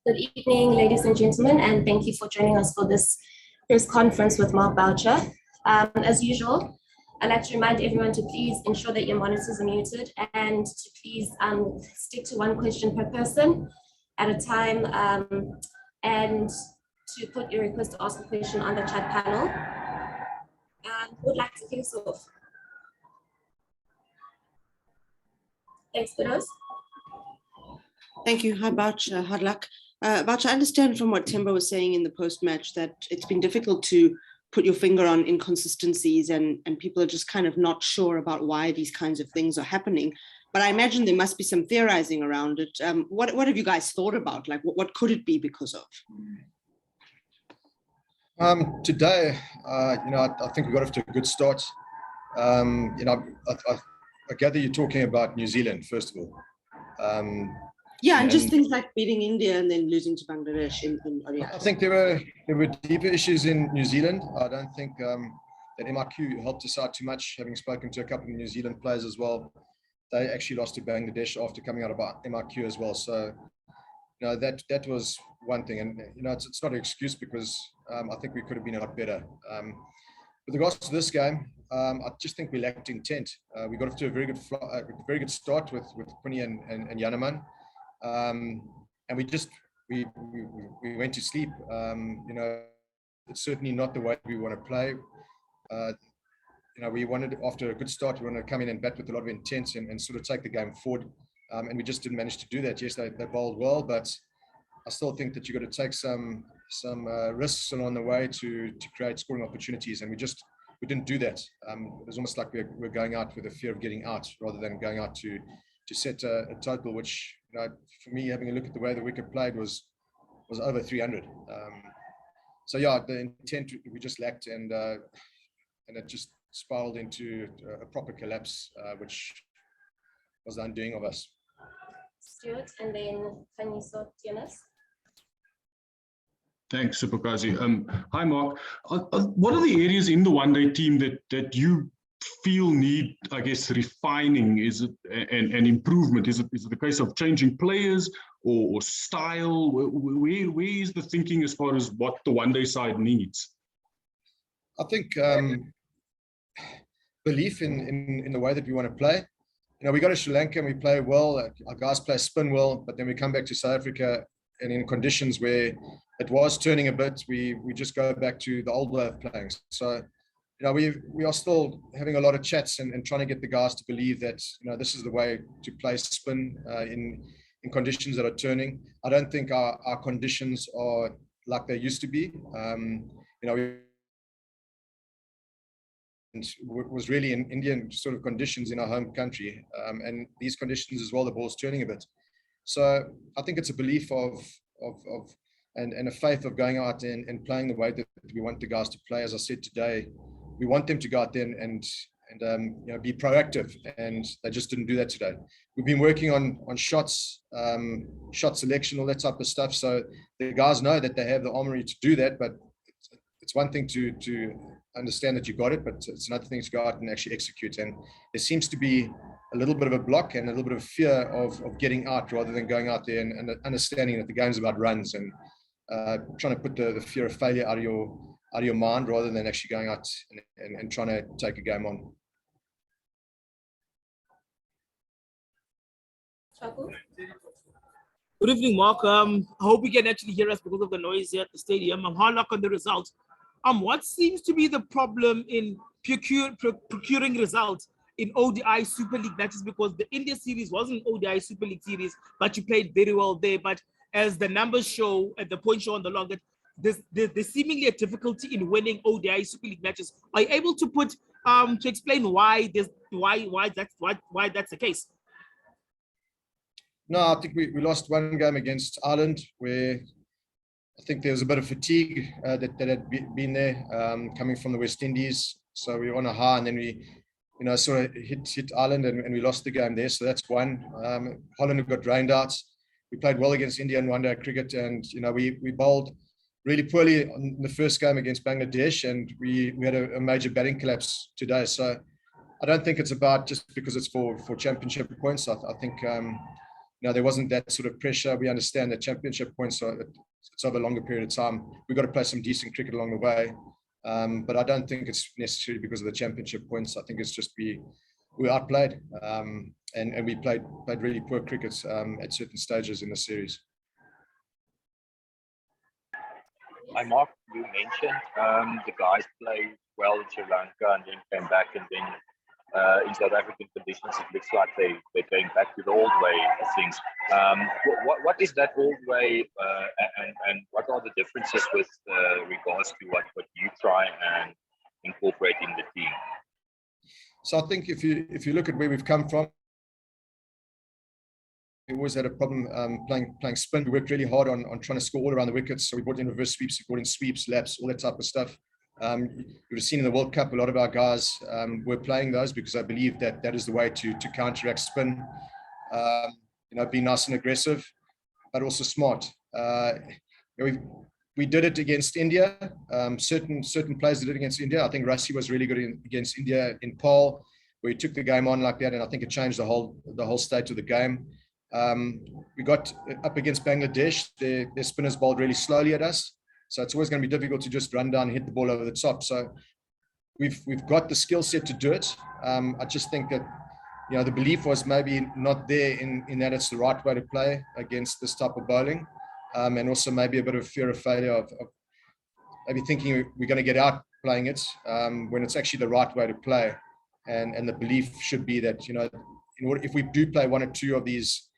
Good evening, ladies and gentlemen, and thank you for joining us for this press conference with Mark Boucher. As usual, I'd like to remind everyone to please ensure that your monitors are muted and to please stick to one question per person at a time, and to put your request to ask a question on the chat panel. Who would like to kick us off? Thanks, Fidos. Thank you. Hi, Boucher. Hard luck. Boucher, I understand from what Temba was saying in the post-match that it's been difficult to put your finger on inconsistencies and people are just kind of not sure about why these kinds of things are happening. But I imagine there must be some theorizing around it. What have you guys thought about? Like, what could it be because of? Today, I think we got off to a good start. I gather you're talking about New Zealand, first of all. Yeah, and just things like beating India and then losing to Bangladesh in ODIs. I think there were deeper issues in New Zealand. I don't think that MRQ helped us out too much, having spoken to a couple of New Zealand players as well. They actually lost to Bangladesh after coming out of MRQ as well. So, that was one thing. And, it's not an excuse because I think we could have been a lot better. With regards to this game, I just think we lacked intent. We got off to a very good start with Puni and Yanaman. And we went to sleep. It's certainly not the way we want to play. We wanted, after a good start, we wanted to come in and bat with a lot of intent and sort of take the game forward. And we just didn't manage to do that. Yes, they bowled well, but I still think that you've got to take some risks along the way to create scoring opportunities. And we didn't do that. It was almost like we're going out with a fear of getting out rather than going out to set a total, which, for me, having a look at the way the wicket played was over 300. So yeah, the intent we just lacked, and it just spiraled into a proper collapse, which was the undoing of us. Stuart, and then Khanyisa Tienes. Thanks, Sipokazi. Hi, Mark. What are the areas in the one-day team that you feel need, I guess, refining? Is it and improvement? Is it the case of changing players or style? Where is the thinking as far as what the one-day side needs? I think belief in the way that we want to play. We go to Sri Lanka and we play well. Our guys play spin well, but then we come back to South Africa and in conditions where it was turning a bit, we just go back to the old way of playing. So, we are still having a lot of chats and trying to get the guys to believe that, this is the way to play spin in conditions that are turning. I don't think our conditions are like they used to be. Was really in Indian sort of conditions in our home country, and these conditions as well, the ball's turning a bit. So I think it's a belief and a faith of going out and playing the way that we want the guys to play. As I said today, we want them to go out there and be proactive, and they just didn't do that today. We've been working on shots, shot selection, all that type of stuff. So the guys know that they have the armory to do that, but it's one thing to understand that you got it, but it's another thing to go out and actually execute. And there seems to be a little bit of a block and a little bit of fear of getting out rather than going out there and understanding that the game's about runs and trying to put the fear of failure out of your mind rather than actually going out and trying to take a game on. Good evening, Mark. I hope you can actually hear us because of the noise here at the stadium. I'm hard luck on the results. What seems to be the problem in procuring results in ODI Super League matches? Because the India series wasn't an ODI Super League series, but you played very well there. But as the numbers show, at the point show on the log, that there's seemingly a difficulty in winning ODI Super League matches. Are you able to put to explain why that's the case? No, I think we lost one game against Ireland where I think there was a bit of fatigue that had been there coming from the West Indies. So we were on a high, and then we, sort of hit Ireland and we lost the game there. So that's one. Holland got rained out. We played well against India in one-day cricket, and we bowled really poorly in the first game against Bangladesh, and we had a major batting collapse today. So I don't think it's about just because it's for championship points. I think there wasn't that sort of pressure. We understand that championship points it's over a longer period of time. We've got to play some decent cricket along the way. But I don't think it's necessarily because of the championship points. I think it's just we outplayed and we played really poor cricket at certain stages in the series. Hi, Mark. You mentioned the guys played well in Sri Lanka and then came back, and then in South African conditions, it looks like they're going back to the old way of things. What is that old way, and what are the differences with regards to what you try and incorporate in the team? So I think if you look at where we've come from, we always had a problem playing spin. We worked really hard on trying to score all around the wickets. So we brought in reverse sweeps, we brought in sweeps, laps, all that type of stuff. You would have seen in the World Cup, a lot of our guys were playing those because I believe that is the way to counteract spin. Be nice and aggressive, but also smart. We did it against India. Certain players did it against India. I think Rassi was really good against India in Paul, where he took the game on like that, and I think it changed the whole state of the game. We got up against Bangladesh. Their spinners bowled really slowly at us, so it's always going to be difficult to just run down and hit the ball over the top. So we've got the skill set to do it. I just think that the belief was maybe not there in that it's the right way to play against this type of bowling, and also maybe a bit of fear of failure of maybe thinking we're going to get out playing it when it's actually the right way to play. And the belief should be that if we do play one or two of these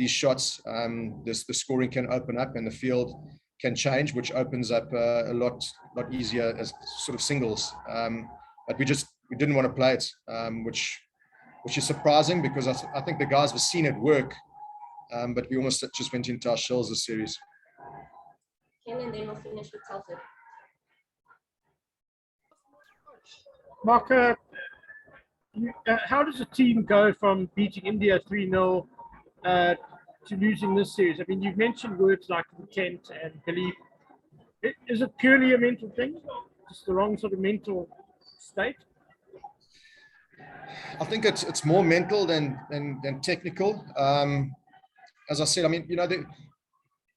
shots, the scoring can open up and the field can change, which opens up a lot easier as sort of singles. But we didn't want to play it, which is surprising because I think the guys were seen it work, but we almost just went into our shells this series. Ken, and then we'll finish with Telford. Mark, how does a team go from beating India 3-0 to losing this series? I mean, you've mentioned words like intent and belief. Is it purely a mental thing? Just the wrong sort of mental state? I think it's more mental than technical. As I said, I mean,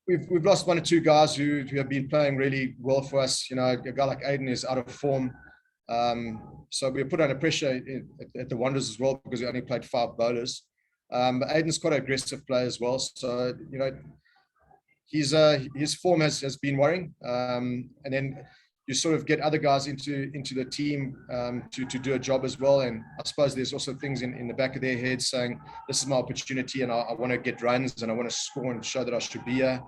we've lost one or two guys who have been playing really well for us. A guy like Aiden is out of form. So we were put under pressure at the Wanderers as well because we only played 5 bowlers. But Aiden's quite an aggressive player as well. So, his form has been worrying. And then you sort of get other guys into the team to do a job as well. And I suppose there's also things in the back of their heads saying, this is my opportunity and I want to get runs and I want to score and show that I should be here.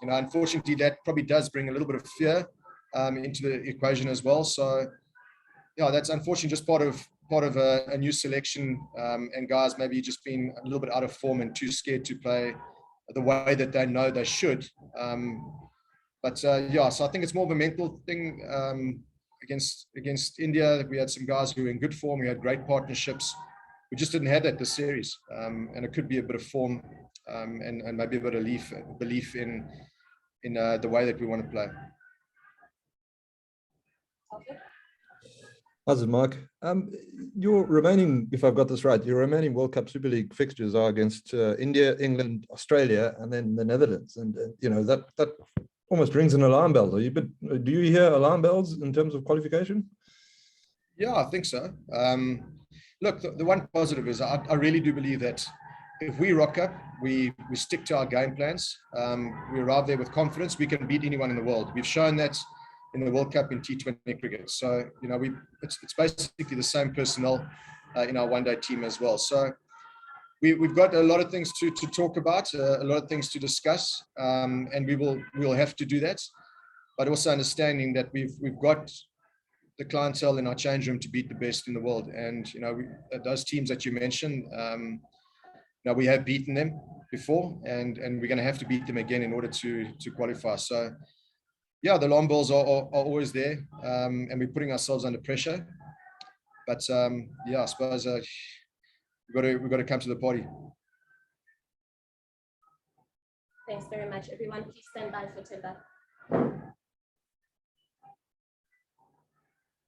Unfortunately, that probably does bring a little bit of fear into the equation as well. So, that's unfortunately just part of a new selection and guys maybe just being a little bit out of form and too scared to play the way that they know they should. So I think it's more of a mental thing against India. We had some guys who were in good form. We had great partnerships. We just didn't have that this series. And it could be a bit of form and maybe a bit of belief in the way that we want to play. This is Mark. Your remaining, if I've got this right, your remaining World Cup Super League fixtures are against India, England, Australia, and then the Netherlands. And that almost rings an alarm bell. Do you hear alarm bells in terms of qualification? Yeah, I think so. Look, the one positive is I really do believe that if we rock up, we stick to our game plans, we arrive there with confidence, we can beat anyone in the world. We've shown that in the World Cup in T20 cricket. So, it's basically the same personnel in our one-day team as well. So we've got a lot of things to talk about, a lot of things to discuss, and we'll have to do that. But also understanding that we've got the clientele in our change room to beat the best in the world. And, those teams that you mentioned, we have beaten them before, and we're going to have to beat them again in order to qualify. So, yeah, the alarm bells are always there, and we're putting ourselves under pressure. But I suppose we've got to come to the party. Thanks very much, everyone. Please stand by for Teba.